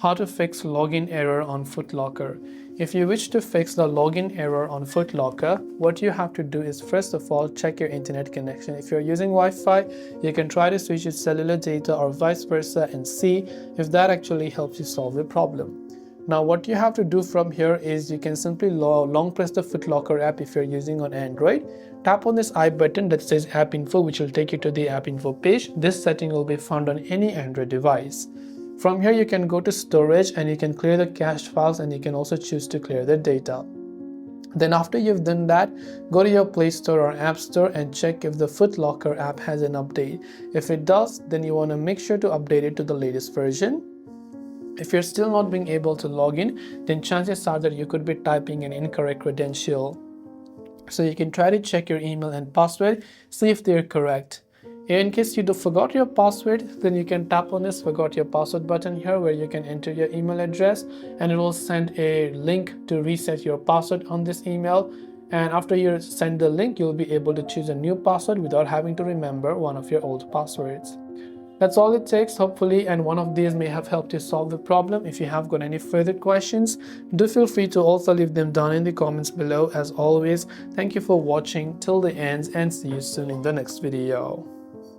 How to fix login error on FootLocker. If you wish to fix the login error on FootLocker, what you have to do is first of all check your internet connection. If you're using Wi-Fi, you can try to switch to cellular data or vice versa and see if that actually helps you solve the problem. Now what you have to do from here is you can simply long press the FootLocker app if you're using on Android. Tap on this I button that says App Info, which will take you to the App Info page. This setting will be found on any Android device. From here you can go to storage and you can clear the cached files, and you can also choose to clear the data. Then after you've done that, go to your Play Store or App Store and check if the FootLocker app has an update. If it does, then you want to make sure to update it to the latest version. If you're still not being able to log in, then chances are that you could be typing an incorrect credential. So you can try to check your email and password, see if they're correct. In case you forgot your password, then you can tap on this forgot your password button here, where you can enter your email address and it will send a link to reset your password on this email. And after you send the link, you'll be able to choose a new password without having to remember one of your old passwords. That's all it takes, hopefully, and one of these may have helped you solve the problem. If you have got any further questions, do feel free to also leave them down in the comments below. As always, thank you for watching till the end and see you soon in the next video.